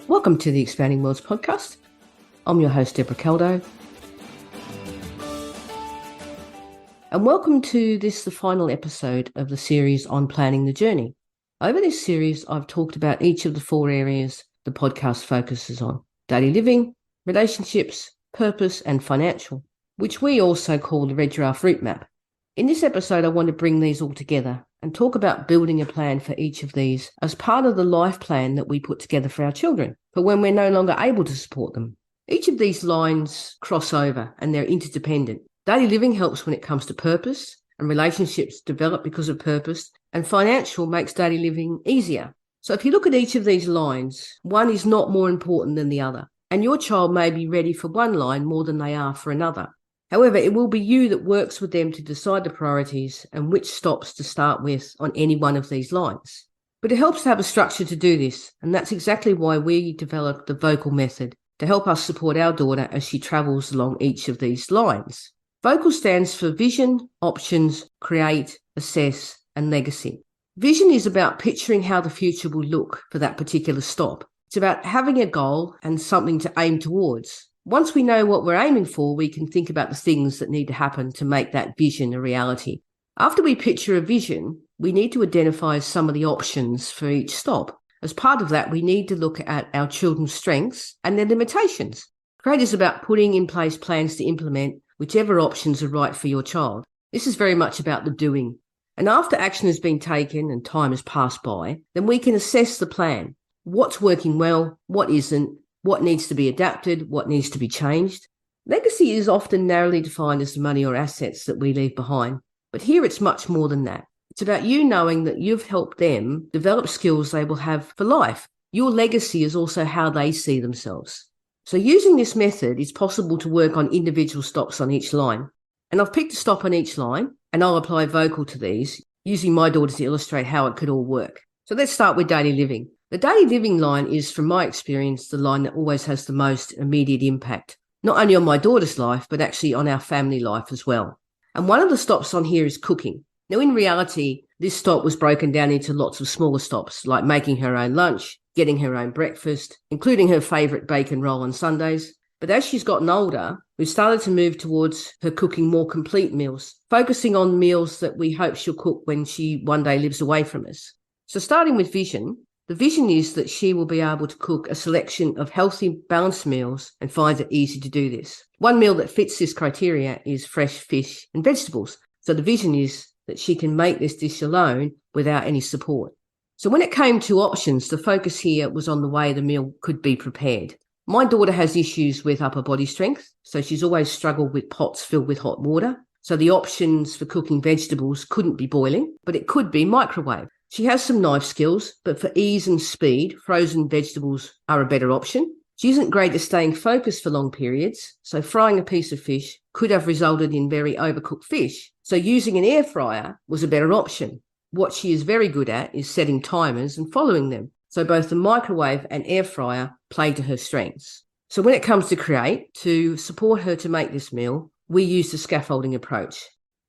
Welcome to the Expanding Worlds podcast. I'm your host, Deborah Caldo. And welcome to the final episode of the series on planning the journey. Over this series, I've talked about each of the 4 areas the podcast focuses on: daily living, relationships, purpose, and financial, which we also call the Red Giraffe Route Map. In this episode, I want to bring these all together and talk about building a plan for each of these as part of the life plan that we put together for our children, for when we're no longer able to support them. Each of these lines cross over and they're interdependent. Daily living helps when it comes to purpose, and relationships develop because of purpose, and financial makes daily living easier. So if you look at each of these lines, one is not more important than the other, and your child may be ready for one line more than they are for another. However, it will be you that works with them to decide the priorities and which stops to start with on any one of these lines. But it helps to have a structure to do this, and that's exactly why we developed the vocal method to help us support our daughter as she travels along each of these lines. Vocal stands for vision, options, create, assess, and legacy. Vision is about picturing how the future will look for that particular stop. It's about having a goal and something to aim towards. Once we know what we're aiming for, we can think about the things that need to happen to make that vision a reality. After we picture a vision, we need to identify some of the options for each stop. As part of that, we need to look at our children's strengths and their limitations. Create is about putting in place plans to implement whichever options are right for your child. This is very much about the doing. And after action has been taken and time has passed by, then we can assess the plan. What's working well, what isn't, what needs to be adapted, what needs to be changed. Legacy is often narrowly defined as the money or assets that we leave behind. But here it's much more than that. It's about you knowing that you've helped them develop skills they will have for life. Your legacy is also how they see themselves. So using this method, it's possible to work on individual stops on each line. And I've picked a stop on each line, and I'll apply vocal to these, using my daughter to illustrate how it could all work. So let's start with daily living. The daily living line is, from my experience, the line that always has the most immediate impact, not only on my daughter's life, but actually on our family life as well. And one of the stops on here is cooking. Now, in reality, this stop was broken down into lots of smaller stops, like making her own lunch, getting her own breakfast, including her favourite bacon roll on Sundays. But as she's gotten older, we've started to move towards her cooking more complete meals, focusing on meals that we hope she'll cook when she one day lives away from us. So starting with vision, the vision is that she will be able to cook a selection of healthy, balanced meals and finds it easy to do this. One meal that fits this criteria is fresh fish and vegetables. So the vision is that she can make this dish alone without any support. So when it came to options, the focus here was on the way the meal could be prepared. My daughter has issues with upper body strength, so she's always struggled with pots filled with hot water. So the options for cooking vegetables couldn't be boiling, but it could be microwave. She has some knife skills, but for ease and speed, frozen vegetables are a better option. She isn't great at staying focused for long periods, so frying a piece of fish could have resulted in very overcooked fish. So using an air fryer was a better option. What she is very good at is setting timers and following them. So both the microwave and air fryer play to her strengths. So when it comes to create, to support her to make this meal, we use the scaffolding approach.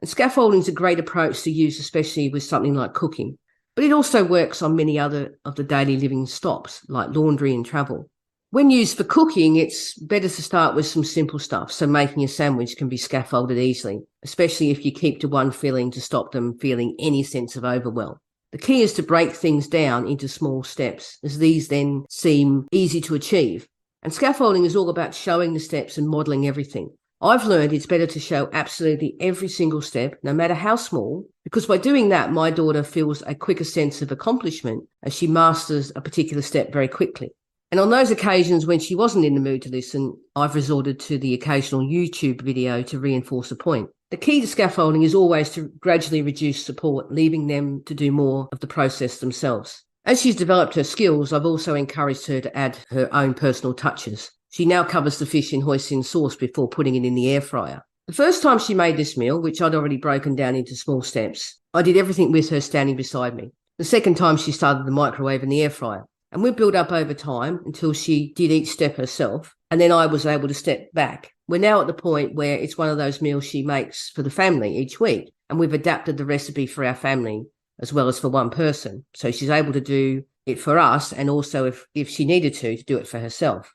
And scaffolding is a great approach to use, especially with something like cooking. But it also works on many other of the daily living stops, like laundry and travel. When used for cooking, it's better to start with some simple stuff, so making a sandwich can be scaffolded easily, especially if you keep to one filling to stop them feeling any sense of overwhelm. The key is to break things down into small steps, as these then seem easy to achieve. And scaffolding is all about showing the steps and modelling everything. I've learned it's better to show absolutely every single step, no matter how small, because by doing that, my daughter feels a quicker sense of accomplishment as she masters a particular step very quickly. And on those occasions when she wasn't in the mood to listen, I've resorted to the occasional YouTube video to reinforce a point. The key to scaffolding is always to gradually reduce support, leaving them to do more of the process themselves. As she's developed her skills, I've also encouraged her to add her own personal touches. She now covers the fish in hoisin sauce before putting it in the air fryer. The first time she made this meal, which I'd already broken down into small steps, I did everything with her standing beside me. The second time she started the microwave and the air fryer. And we built up over time until she did each step herself, and then I was able to step back. We're now at the point where it's one of those meals she makes for the family each week, and we've adapted the recipe for our family as well as for one person. So she's able to do it for us, and also if she needed to do it for herself.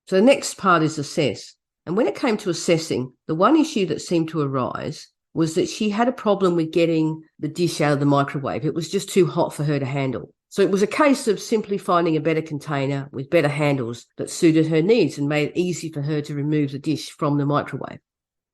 So the next part is assess. And when it came to assessing, the one issue that seemed to arise was that she had a problem with getting the dish out of the microwave. It was just too hot for her to handle. So it was a case of simply finding a better container with better handles that suited her needs and made it easy for her to remove the dish from the microwave.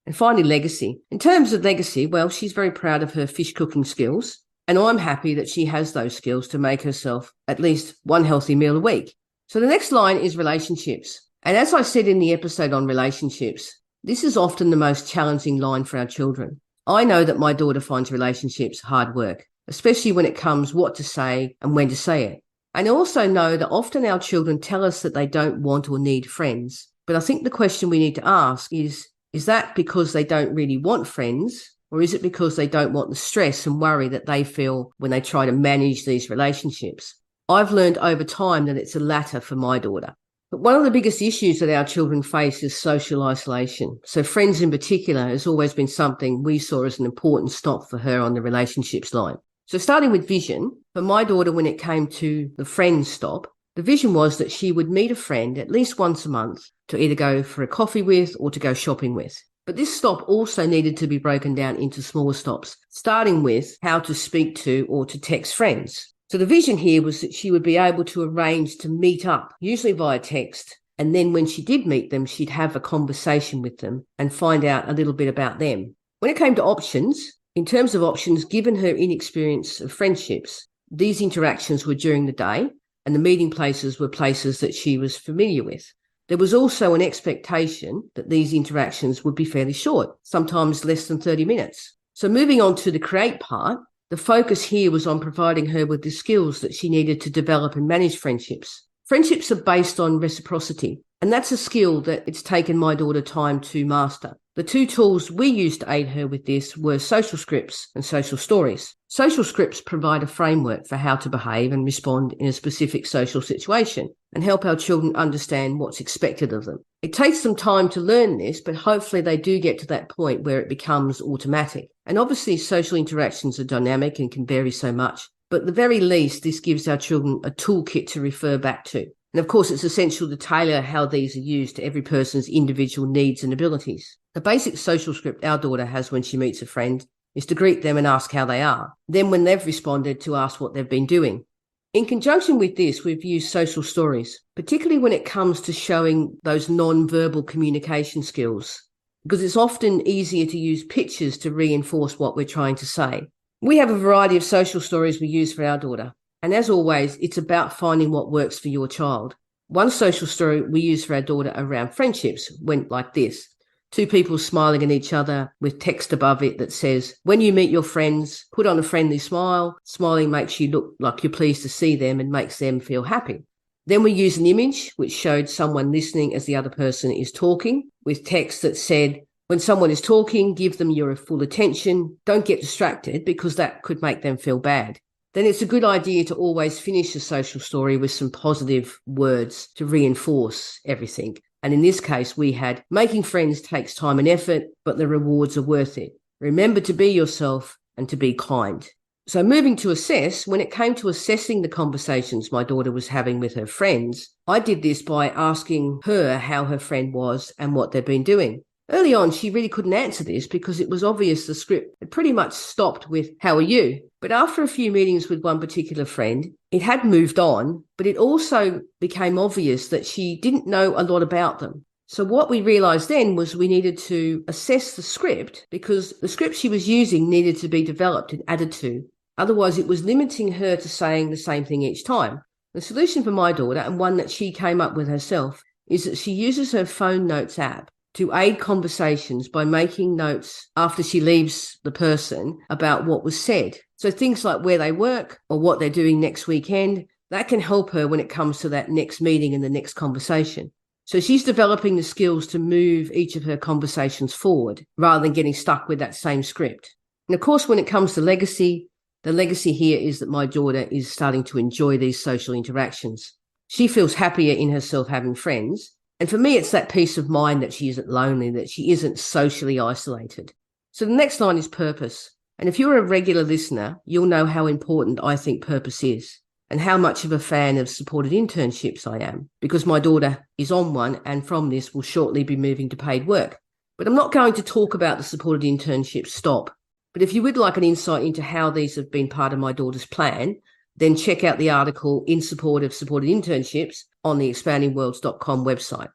And finally, legacy. In terms of legacy, well, she's very proud of her fish cooking skills, and I'm happy that she has those skills to make herself at least one healthy meal a week. So the next line is relationships. And as I said in the episode on relationships, this is often the most challenging line for our children. I know that my daughter finds relationships hard work, especially when it comes what to say and when to say it. And I also know that often our children tell us that they don't want or need friends. But I think the question we need to ask is that because they don't really want friends, or is it because they don't want the stress and worry that they feel when they try to manage these relationships? I've learned over time that it's the latter for my daughter. But one of the biggest issues that our children face is social isolation. So friends in particular has always been something we saw as an important stop for her on the relationships line. So starting with vision, for my daughter, when it came to the friend stop, the vision was that she would meet a friend at least once a month to either go for a coffee with or to go shopping with. But this stop also needed to be broken down into smaller stops, starting with how to speak to or to text friends. So the vision here was that she would be able to arrange to meet up, usually via text. And then when she did meet them, she'd have a conversation with them and find out a little bit about them. When it came to options, in terms of options, given her inexperience of friendships, these interactions were during the day and the meeting places were places that she was familiar with. There was also an expectation that these interactions would be fairly short, sometimes less than 30 minutes. So moving on to the create part, the focus here was on providing her with the skills that she needed to develop and manage friendships. Friendships are based on reciprocity, and that's a skill that it's taken my daughter time to master. The two tools we used to aid her with this were social scripts and social stories. Social scripts provide a framework for how to behave and respond in a specific social situation and help our children understand what's expected of them. It takes some time to learn this, but hopefully they do get to that point where it becomes automatic. And obviously social interactions are dynamic and can vary so much, but at the very least, this gives our children a toolkit to refer back to. And of course, it's essential to tailor how these are used to every person's individual needs and abilities. The basic social script our daughter has when she meets a friend is to greet them and ask how they are. Then when they've responded, to ask what they've been doing. In conjunction with this, we've used social stories, particularly when it comes to showing those non-verbal communication skills, because it's often easier to use pictures to reinforce what we're trying to say. We have a variety of social stories we use for our daughter. And as always, it's about finding what works for your child. One social story we use for our daughter around friendships went like this. Two people smiling at each other with text above it that says, when you meet your friends, put on a friendly smile. Smiling makes you look like you're pleased to see them and makes them feel happy. Then we use an image which showed someone listening as the other person is talking with text that said, when someone is talking, give them your full attention. Don't get distracted because that could make them feel bad. Then it's a good idea to always finish a social story with some positive words to reinforce everything. And in this case, we had, making friends takes time and effort, but the rewards are worth it. Remember to be yourself and to be kind. So moving to assess, when it came to assessing the conversations my daughter was having with her friends, I did this by asking her how her friend was and what they'd been doing. Early on, she really couldn't answer this because it was obvious the script had pretty much stopped with, how are you? But after a few meetings with one particular friend, it had moved on, but it also became obvious that she didn't know a lot about them. So what we realized then was we needed to assess the script because the script she was using needed to be developed and added to. Otherwise, it was limiting her to saying the same thing each time. The solution for my daughter, and one that she came up with herself, is that she uses her phone notes app to aid conversations by making notes after she leaves the person about what was said. So things like where they work or what they're doing next weekend, that can help her when it comes to that next meeting and the next conversation. So she's developing the skills to move each of her conversations forward rather than getting stuck with that same script. And of course, when it comes to legacy, the legacy here is that my daughter is starting to enjoy these social interactions. She feels happier in herself having friends. And for me, it's that peace of mind that she isn't lonely, that she isn't socially isolated. So the next line is purpose. And if you're a regular listener, you'll know how important I think purpose is. and how much of a fan of supported internships I am, because my daughter is on one and from this will shortly be moving to paid work. But I'm not going to talk about the supported internship stop. But if you would like an insight into how these have been part of my daughter's plan, then check out the article In Support of Supported Internships on the expandingworlds.com website.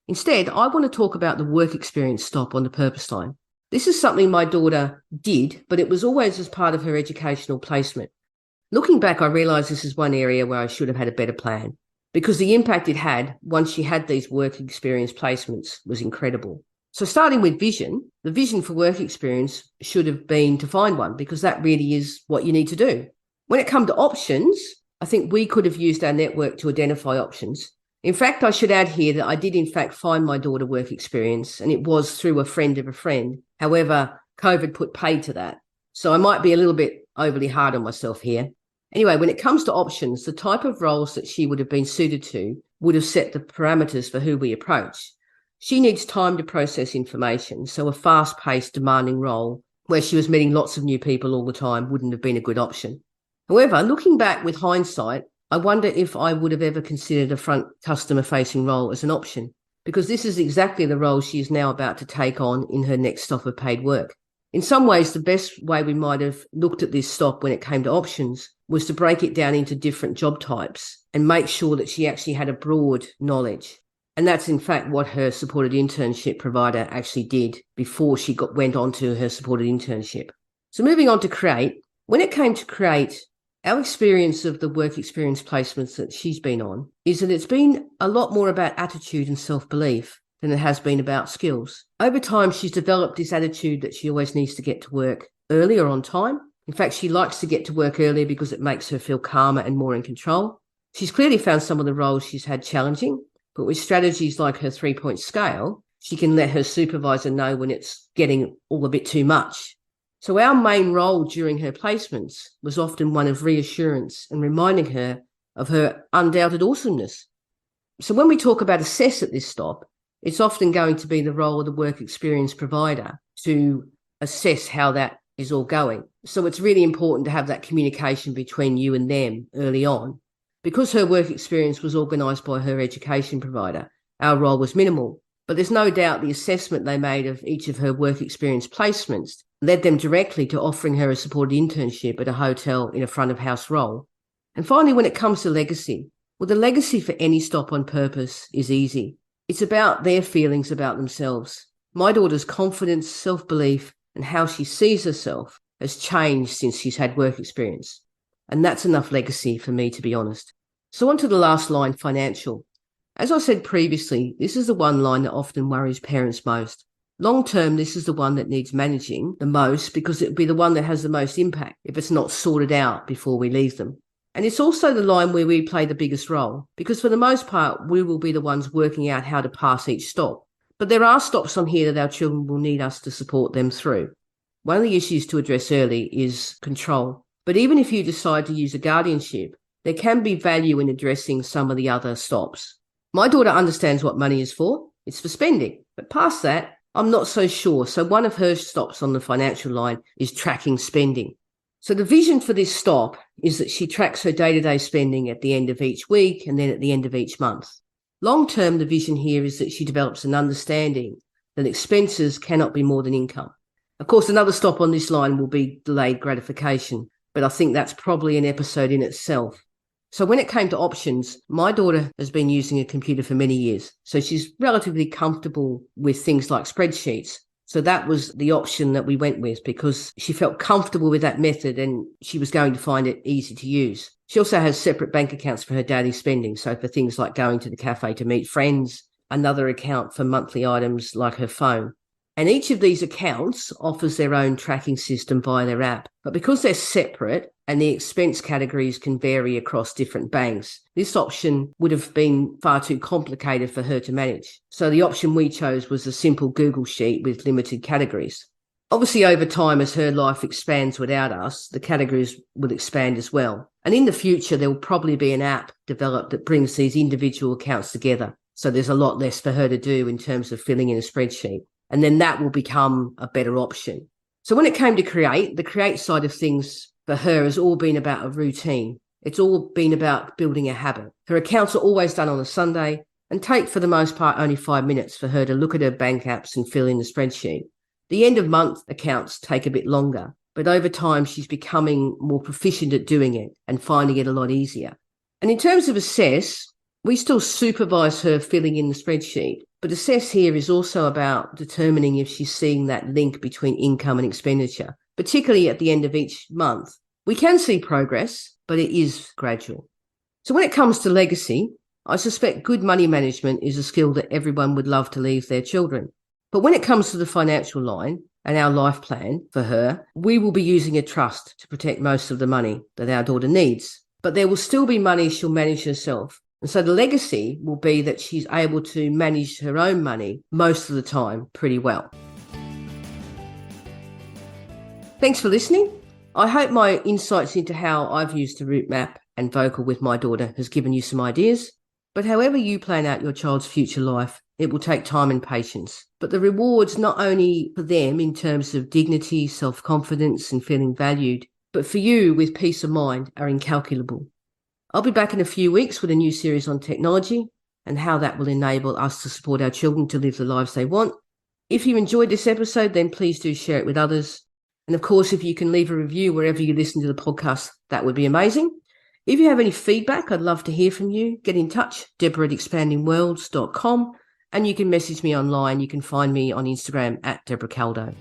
Instead, I want to talk about the work experience stop on the purpose line. This is something my daughter did, but it was always as part of her educational placement. Looking back, I realised this is one area where I should have had a better plan, because the impact it had once she had these work experience placements was incredible. So starting with vision, the vision for work experience should have been to find one, because that really is what you need to do. When it comes to options, I think we could have used our network to identify options. In fact, I should add here that I did in fact find my daughter work experience, and it was through a friend of a friend. However, COVID put paid to that. So I might be a little bit overly hard on myself here. Anyway, when it comes to options, the type of roles that she would have been suited to would have set the parameters for who we approach. She needs time to process information, so a fast-paced, demanding role where she was meeting lots of new people all the time wouldn't have been a good option. However, looking back with hindsight, I wonder if I would have ever considered a front customer-facing role as an option, because this is exactly the role she is now about to take on in her next stop of paid work. In some ways, the best way we might have looked at this stop when it came to options was to break it down into different job types and make sure that she actually had a broad knowledge. And that's in fact what her supported internship provider actually did before she went on to her supported internship. So moving on to Create, when it came to Create, our experience of the work experience placements that she's been on is that it's been a lot more about attitude and self-belief than it has been about skills. Over time, she's developed this attitude that she always needs to get to work earlier on time. In fact, she likes to get to work earlier because it makes her feel calmer and more in control. She's clearly found some of the roles she's had challenging, but with strategies like her 3-point scale, she can let her supervisor know when it's getting all a bit too much. So our main role during her placements was often one of reassurance and reminding her of her undoubted awesomeness. So when we talk about assess at this stop, it's often going to be the role of the work experience provider to assess how that is all going. So it's really important to have that communication between you and them early on. Because her work experience was organised by her education provider, our role was minimal. But there's no doubt the assessment they made of each of her work experience placements led them directly to offering her a supported internship at a hotel in a front of house role. And finally, when it comes to legacy, well, the legacy for any stop on purpose is easy. It's about their feelings about themselves. My daughter's confidence, self-belief, and how she sees herself has changed since she's had work experience. And that's enough legacy for me, to be honest. So on to the last line, financial. As I said previously, this is the one line that often worries parents most. Long term, this is the one that needs managing the most because it'll be the one that has the most impact if it's not sorted out before we leave them. And it's also the line where we play the biggest role because for the most part, we will be the ones working out how to pass each stop. But there are stops on here that our children will need us to support them through. One of the issues to address early is control. But even if you decide to use a guardianship, there can be value in addressing some of the other stops. My daughter understands what money is for. It's for spending. But past that, I'm not so sure. So one of her stops on the financial line is tracking spending. So the vision for this stop is that she tracks her day-to-day spending at the end of each week and then at the end of each month. Long-term, the vision here is that she develops an understanding that expenses cannot be more than income. Of course, another stop on this line will be delayed gratification, but I think that's probably an episode in itself. So when it came to options, my daughter has been using a computer for many years. So she's relatively comfortable with things like spreadsheets. So that was the option that we went with because she felt comfortable with that method and she was going to find it easy to use. She also has separate bank accounts for her daily spending. So for things like going to the cafe to meet friends, another account for monthly items like her phone. And each of these accounts offers their own tracking system via their app. But because they're separate and the expense categories can vary across different banks, this option would have been far too complicated for her to manage. So the option we chose was a simple Google sheet with limited categories. Obviously, over time, as her life expands without us, the categories will expand as well. And in the future, there will probably be an app developed that brings these individual accounts together. So there's a lot less for her to do in terms of filling in a spreadsheet. And then that will become a better option. So when it came to Create, the Create side of things for her has all been about a routine. It's all been about building a habit. Her accounts are always done on a Sunday and take, for the most part, only 5 minutes for her to look at her bank apps and fill in the spreadsheet. The end of month accounts take a bit longer, but over time she's becoming more proficient at doing it and finding it a lot easier. And in terms of assess, we still supervise her filling in the spreadsheet, but assess here is also about determining if she's seeing that link between income and expenditure, particularly at the end of each month. We can see progress, but it is gradual. So when it comes to legacy, I suspect good money management is a skill that everyone would love to leave their children. But when it comes to the financial line and our life plan for her, we will be using a trust to protect most of the money that our daughter needs. But there will still be money she'll manage herself. And so the legacy will be that she's able to manage her own money most of the time pretty well. Thanks for listening. I hope my insights into how I've used the route map and vocal with my daughter has given you some ideas. But however you plan out your child's future life, it will take time and patience. But the rewards, not only for them in terms of dignity, self-confidence and feeling valued, but for you with peace of mind, are incalculable. I'll be back in a few weeks with a new series on technology and how that will enable us to support our children to live the lives they want. If you enjoyed this episode, then please do share it with others. And of course, if you can leave a review wherever you listen to the podcast, that would be amazing. If you have any feedback, I'd love to hear from you. Get in touch, Deborah@expandingworlds.com, and you can message me online. You can find me on Instagram @DeborahCaldo.